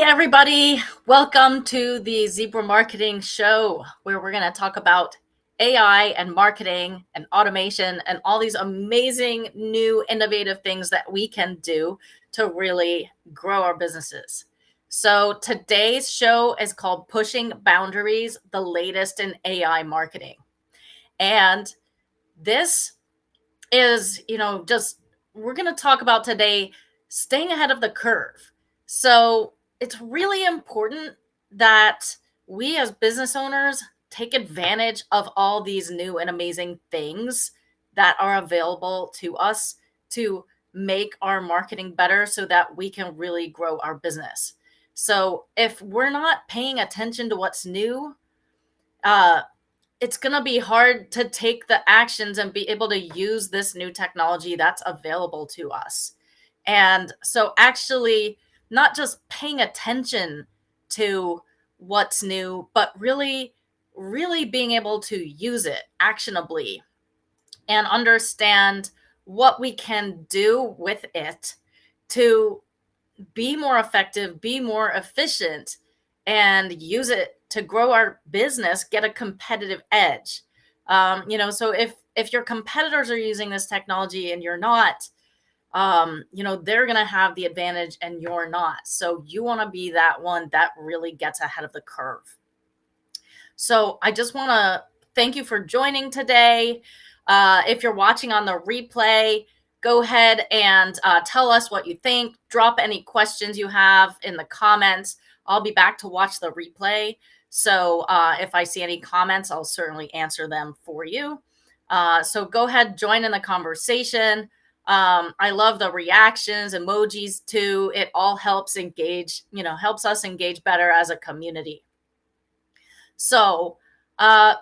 Hey, everybody. Welcome to the Zebra Marketing Show, where we're going to talk about AI and marketing and automation and all these amazing new innovative things that we can do to really grow our businesses. So today's show is called Pushing Boundaries, the latest in AI marketing. And this is, just we're going to talk about today staying ahead of the curve. So it's really important that we as business owners take advantage of all these new and amazing things that are available to us to make our marketing better so that we can really grow our business. So if we're not paying attention to what's new, uh, it's going to be hard to take the actions and be able to use this new technology that's available to us. And so, actually, not just paying attention to what's new, but really being able to use it actionably and understand what we can do with it to be more effective, be more efficient, and use it to grow our business, get a competitive edge. So if your competitors are using this technology and you're not, they're going to have the advantage and you're not. So you want to be that one that really gets ahead of the curve. So I just want to thank you for joining today. If you're watching on the replay, go ahead and tell us what you think. Drop any questions you have in the comments. I'll be back to watch the replay. So if I see any comments, I'll certainly answer them for you. So go ahead, join in the conversation. I love the reactions, emojis too. It all helps helps us engage better as a community. So, uh,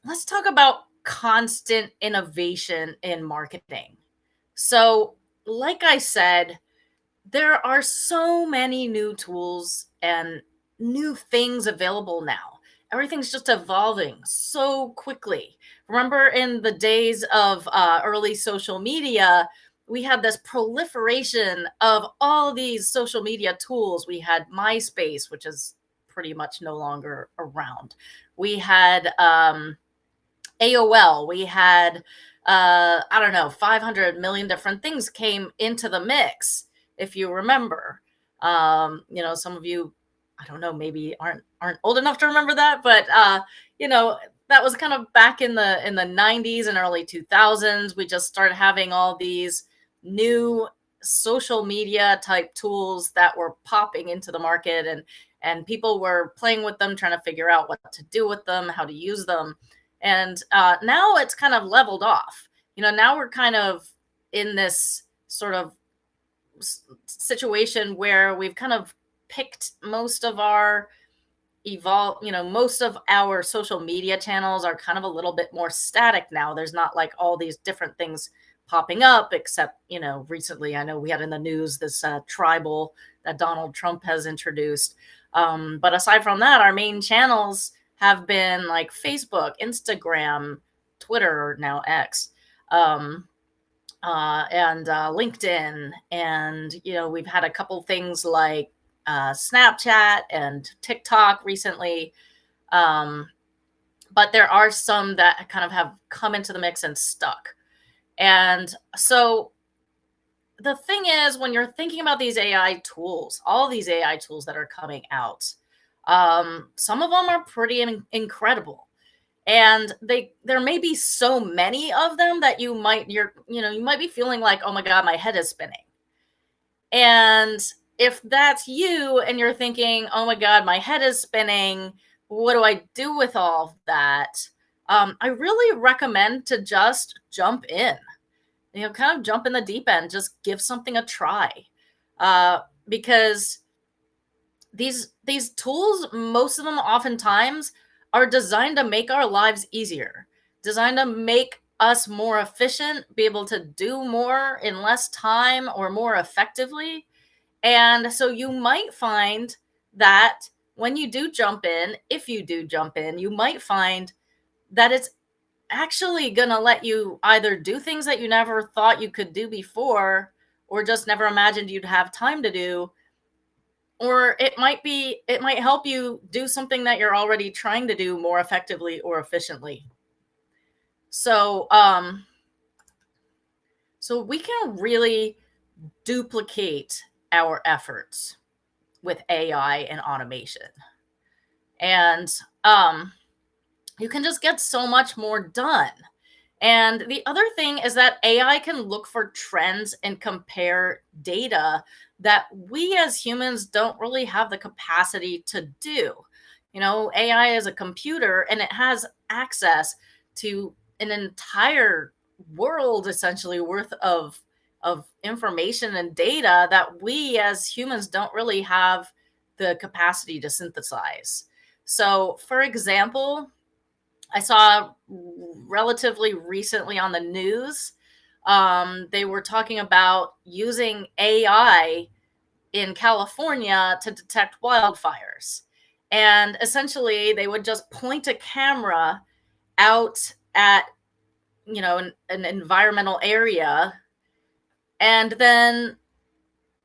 let's talk about constant innovation in marketing. So, like I said, there are so many new tools and new things available now. Everything's just evolving so quickly. Remember, in the days of early social media, we had this proliferation of all these social media tools. We had MySpace, which is pretty much no longer around. We had AOL. We had, I don't know, 500 million different things came into the mix, if you remember. Some of you, I don't know, maybe aren't old enough to remember that, but that was kind of back in the 90s and early 2000s. We just started having all these new social media type tools that were popping into the market, and people were playing with them, trying to figure out what to do with them, how to use them. And now it's kind of leveled off. Now we're kind of in this sort of situation where we've kind of picked most of our most of our social media channels are kind of a little bit more static now. There's not like all these different things popping up, except, recently I know we had in the news this tribal that Donald Trump has introduced. But aside from that, our main channels have been like Facebook, Instagram, Twitter, now X, and LinkedIn. And, we've had a couple things like Snapchat and TikTok recently. But there are some that kind of have come into the mix and stuck. And so the thing is, when you're thinking about these AI tools, all these AI tools that are coming out, some of them are pretty incredible. And there may be so many of them that you might be feeling like, oh my God, my head is spinning. And if that's you and you're thinking, oh my God, my head is spinning, what do I do with all of that? I really recommend to just jump in, kind of jump in the deep end, just give something a try. Because these tools, most of them oftentimes are designed to make our lives easier, designed to make us more efficient, be able to do more in less time or more effectively. And so you might find that when you do jump in, if you do jump in, you might find that it's actually going to let you either do things that you never thought you could do before or just never imagined you'd have time to do or it might help you do something that you're already trying to do more effectively or efficiently. So so we can really duplicate our efforts with AI and automation. And you can just get so much more done. And the other thing is that AI can look for trends and compare data that we as humans don't really have the capacity to do. You know, AI is a computer and it has access to an entire world essentially worth of information and data that we as humans don't really have the capacity to synthesize. So, for example, I saw relatively recently on the news, they were talking about using AI in California to detect wildfires. And essentially, they would just point a camera out at, you know, an environmental area, and then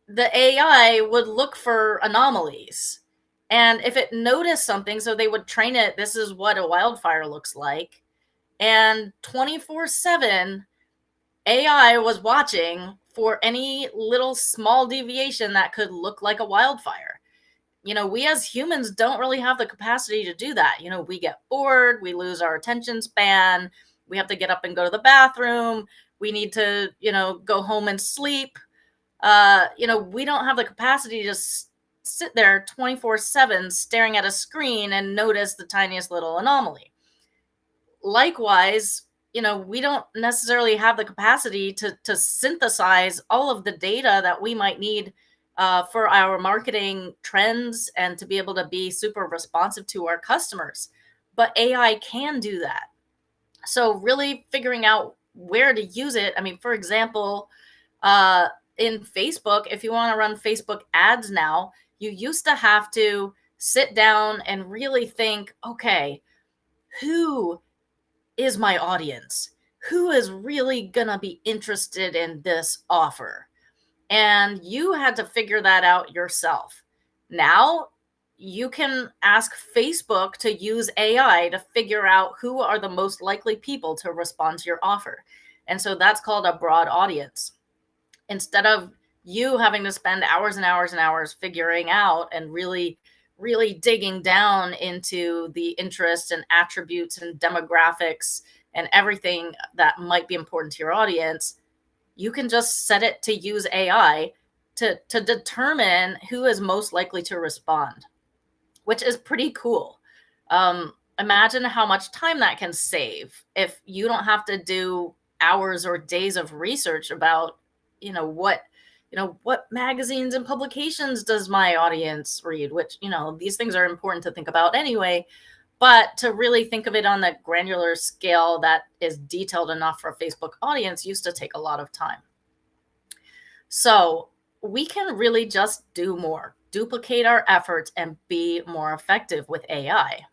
the AI would look for anomalies. And if it noticed something, so they would train it, this is what a wildfire looks like. And 24/7, AI was watching for any little small deviation that could look like a wildfire. You know, we as humans don't really have the capacity to do that. You know, we get bored, we lose our attention span, we have to get up and go to the bathroom, we need to, you know, go home and sleep. You know, we don't have the capacity to sit there 24/7 staring at a screen and notice the tiniest little anomaly. Likewise, you know, we don't necessarily have the capacity to synthesize all of the data that we might need for our marketing trends and to be able to be super responsive to our customers. But AI can do that. So really figuring out where to use it. I mean, for example, uh, in Facebook, if you want to run Facebook ads now, you used to have to sit down and really think, okay, who is my audience? Who is really gonna be interested in this offer? And you had to figure that out yourself. Now you can ask Facebook to use AI to figure out who are the most likely people to respond to your offer. And so that's called a broad audience. Instead of you having to spend hours and hours and hours figuring out and really digging down into the interests and attributes and demographics and everything that might be important to your audience, you can just set it to use AI to determine who is most likely to respond, which is pretty cool. Imagine how much time that can save if you don't have to do hours or days of research about, what magazines and publications does my audience read, which, these things are important to think about anyway. But to really think of it on the granular scale that is detailed enough for a Facebook audience used to take a lot of time. So we can really just do more, duplicate our efforts, and be more effective with AI.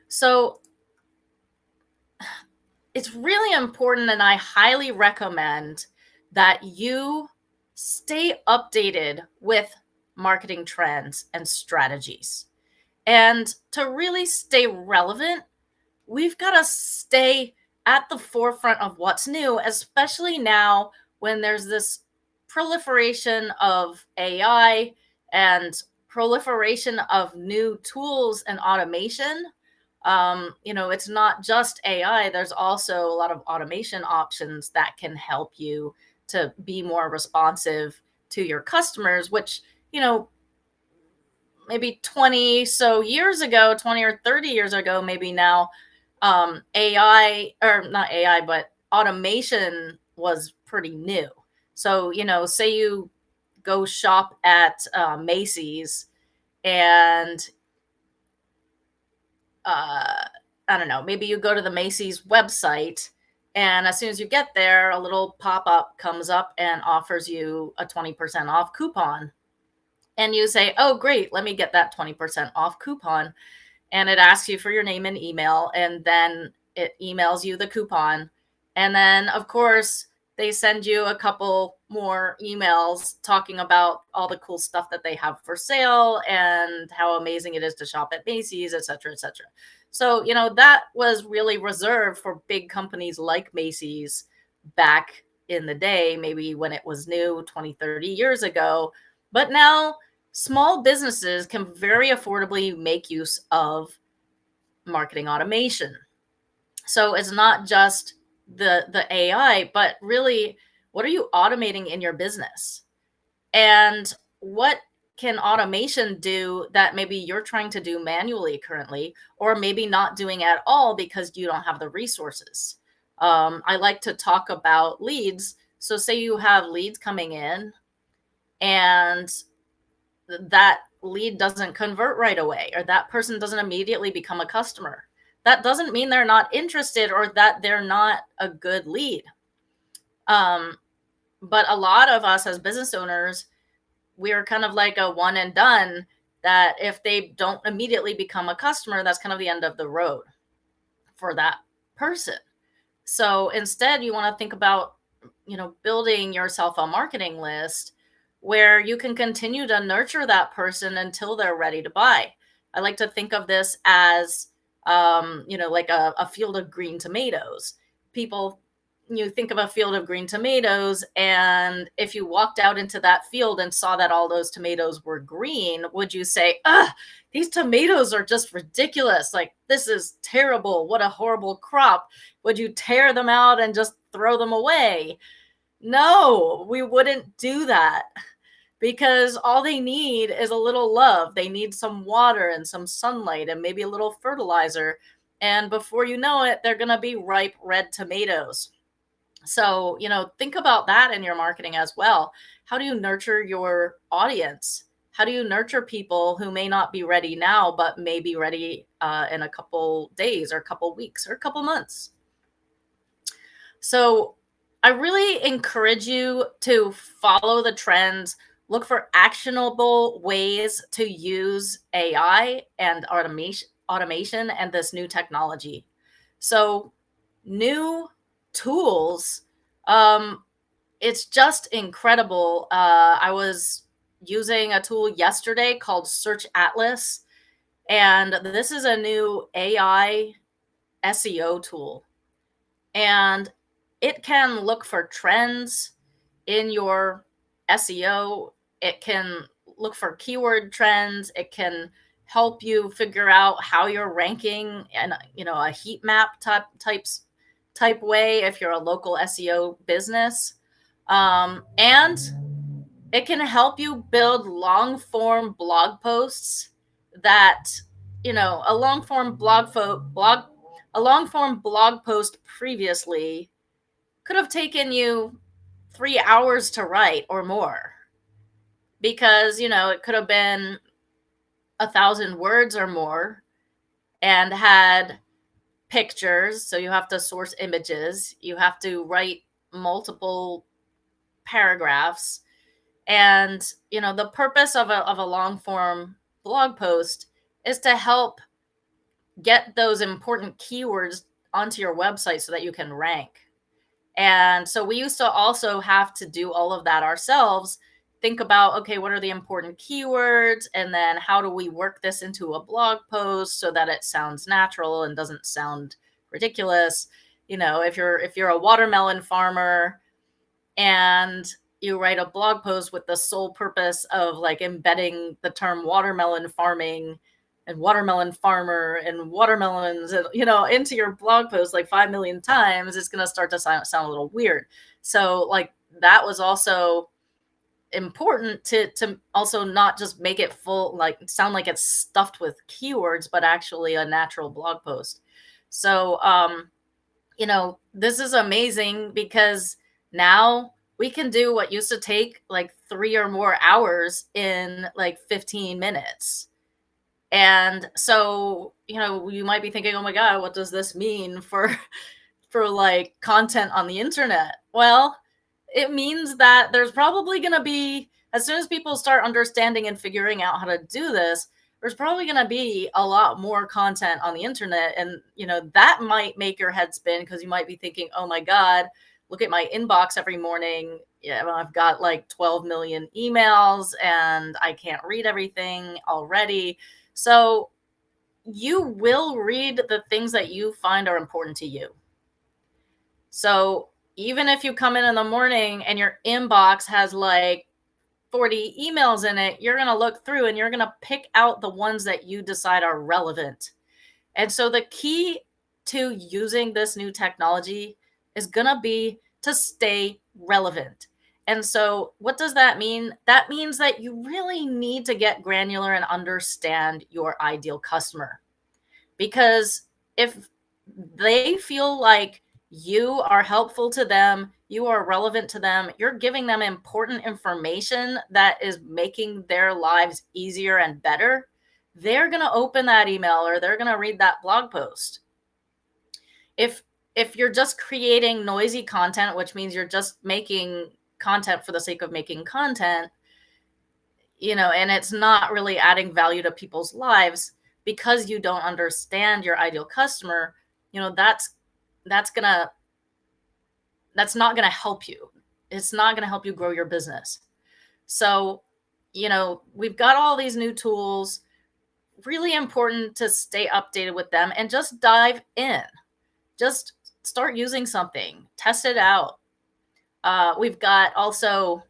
So it's really important, and I highly recommend that you stay updated with marketing trends and strategies. And to really stay relevant, we've got to stay at the forefront of what's new, especially now when there's this proliferation of AI and proliferation of new tools and automation. It's not just AI, there's also a lot of automation options that can help you to be more responsive to your customers, which, maybe 20 so years ago, 20 or 30 years ago, maybe now, AI, or not AI, but automation was pretty new. So, say you go shop at Macy's and I don't know, maybe you go to the Macy's website, and as soon as you get there, a little pop up comes up and offers you a 20% off coupon. And you say, oh, great, let me get that 20% off coupon. And it asks you for your name and email, and then it emails you the coupon. And then, of course, they send you a couple more emails talking about all the cool stuff that they have for sale and how amazing it is to shop at Macy's, et cetera, et cetera. So, that was really reserved for big companies like Macy's back in the day, maybe when it was new 20, 30 years ago. But now small businesses can very affordably make use of marketing automation. So it's not just the AI, but really, what are you automating in your business? And what can automation do that maybe you're trying to do manually currently, or maybe not doing at all because you don't have the resources? I like to talk about leads. So, say you have leads coming in and that lead doesn't convert right away, or that person doesn't immediately become a customer. That doesn't mean they're not interested or that they're not a good lead. Um, but a lot of us as business owners, we're kind of like a one and done, that if they don't immediately become a customer, that's kind of the end of the road for that person. So instead, you want to think about, building yourself a marketing list where you can continue to nurture that person until they're ready to buy. I like to think of this as, like a field of green tomatoes. People, you think of a field of green tomatoes, and if you walked out into that field and saw that all those tomatoes were green, would you say, these tomatoes are just ridiculous? Like, this is terrible. What a horrible crop. Would you tear them out and just throw them away? No, we wouldn't do that, because all they need is a little love. They need some water and some sunlight and maybe a little fertilizer. And before you know it, they're going to be ripe red tomatoes. So, think about that in your marketing as well. How do you nurture your audience? How do you nurture people who may not be ready now, but may be ready in a couple days or a couple weeks or a couple months? So I really encourage you to follow the trends, look for actionable ways to use AI and automation and this new technology. So new tools, um, it's just incredible. I was using a tool yesterday called Search Atlas, and this is a new AI SEO tool, and it can look for trends in your SEO. It can look for keyword trends. It can help you figure out how you're ranking and, a heat map type way if you're a local SEO business. And it can help you build long form blog posts that, a long form a long form blog post previously could have taken you 3 hours to write or more, because, it could have been 1,000 words or more and had pictures. So you have to source images, you have to write multiple paragraphs. And, the purpose of a long form blog post is to help get those important keywords onto your website so that you can rank. And so we used to also have to do all of that ourselves. Think about, okay, what are the important keywords? And then how do we work this into a blog post so that it sounds natural and doesn't sound ridiculous? If you're a watermelon farmer and you write a blog post with the sole purpose of like embedding the term watermelon farming and watermelon farmer and watermelons and, into your blog post like 5 million times, it's going to start to sound a little weird. So like that was also important to also not just make it full, like sound like it's stuffed with keywords, but actually a natural blog post. So this is amazing, because now we can do what used to take like 3 or more hours in like 15 minutes. And so, you might be thinking, oh my God, what does this mean for like content on the internet? Well, it means that there's probably going to be, as soon as people start understanding and figuring out how to do this, there's probably going to be a lot more content on the internet. And, that might make your head spin, because you might be thinking, oh my God, look at my inbox every morning, yeah, I've got like 12 million emails and I can't read everything already. So you will read the things that you find are important to you. So even if you come in the morning and your inbox has like 40 emails in it, you're going to look through and you're going to pick out the ones that you decide are relevant. And so the key to using this new technology is going to be to stay relevant. And so what does that mean? That means that you really need to get granular and understand your ideal customer. Because if they feel like you are helpful to them, you are relevant to them, you're giving them important information that is making their lives easier and better, they're going to open that email or they're going to read that blog post. If if you're just creating noisy content, which means you're just making content for the sake of making content, and it's not really adding value to people's lives because you don't understand your ideal customer, that's that's gonna that's not gonna help you. It's not gonna help you grow your business. So, we've got all these new tools. Really important to stay updated with them and just dive in. Just start using something, test it out. We've got also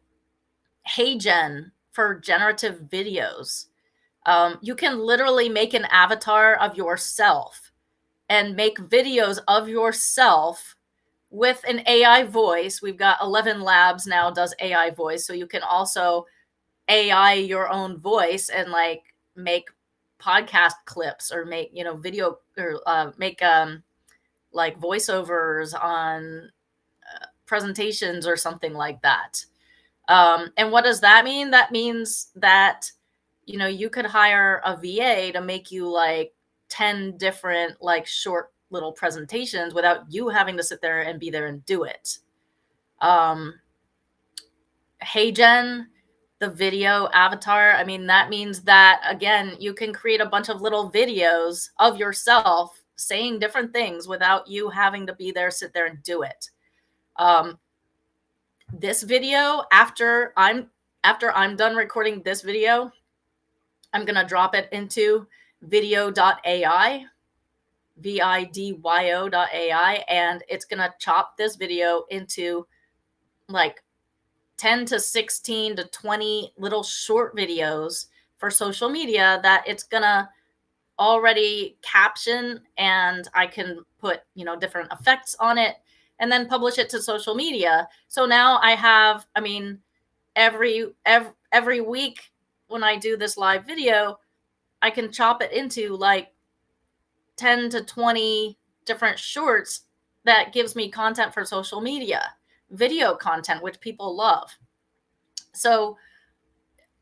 HeyGen for generative videos. You can literally make an avatar of yourself and make videos of yourself with an AI voice. We've got 11 Labs now does AI voice. So you can also AI your own voice and like make podcast clips or make, video or make like voiceovers on presentations or something like that. And what does that mean? That means that, you could hire a VA to make you like 10 different, like short little presentations without you having to sit there and be there and do it. HeyGen, the video avatar, I mean, that means that, again, you can create a bunch of little videos of yourself saying different things without you having to be there, sit there and do it. This video, after I'm done recording this video, I'm going to drop it into video.ai, vidyo.ai, and it's going to chop this video into like 10 to 16 to 20 little short videos for social media that it's going to already caption, and I can put, different effects on it and then publish it to social media. So now I have, I mean, every week when I do this live video, I can chop it into like 10 to 20 different shorts that gives me content for social media, video content, which people love. So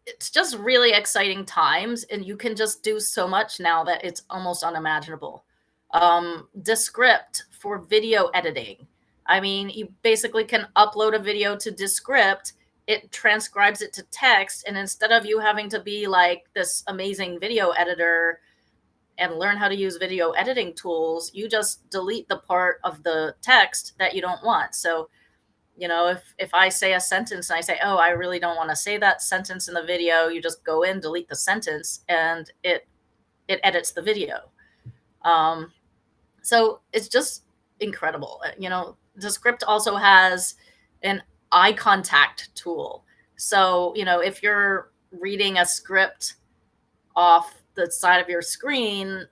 it's just really exciting times, and you can just do so much now that it's almost unimaginable. Descript for video editing. I mean, you basically can upload a video to Descript, it transcribes it to text, and instead of you having to be like this amazing video editor and learn how to use video editing tools, you just delete the part of the text that you don't want. So if I say a sentence and I say, oh, I really don't want to say that sentence in the video, you just go in, delete the sentence, and it edits the video. So it's just incredible. Descript also has an eye contact tool. So, if you're reading a script off the side of your screen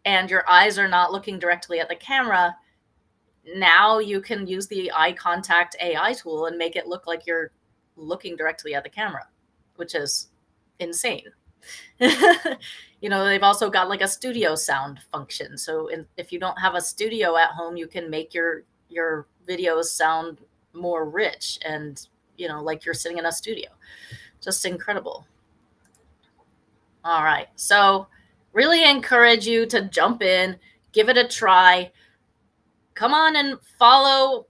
and your eyes are not looking directly at the camera, now you can use the eye contact AI tool and make it look like you're looking directly at the camera, which is insane. They've also got like a studio sound function. So if you don't have a studio at home, you can make your videos sound more rich and, like you're sitting in a studio. Just incredible. All right. So really encourage you to jump in, give it a try. Come on and follow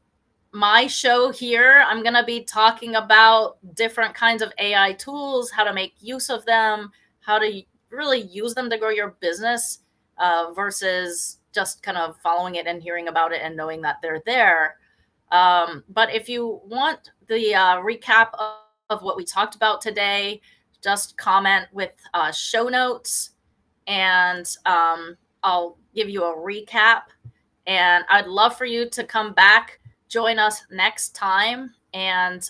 my show here. I'm going to be talking about different kinds of AI tools, how to make use of them, how to really use them to grow your business versus just kind of following it and hearing about it and knowing that they're there. But if you want the recap of what we talked about today, just comment with show notes, and I'll give you a recap. And I'd love for you to come back, join us next time, and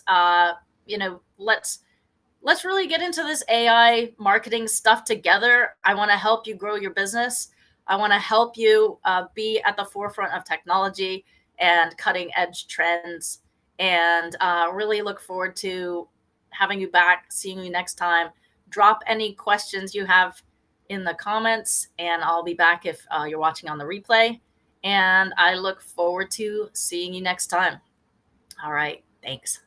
let's really get into this AI marketing stuff together. I want to help you grow your business. I want to help you be at the forefront of technology and cutting edge trends. And really look forward to having you back, seeing you next time. Drop any questions you have in the comments, and I'll be back if you're watching on the replay. And I look forward to seeing you next time. All right. Thanks.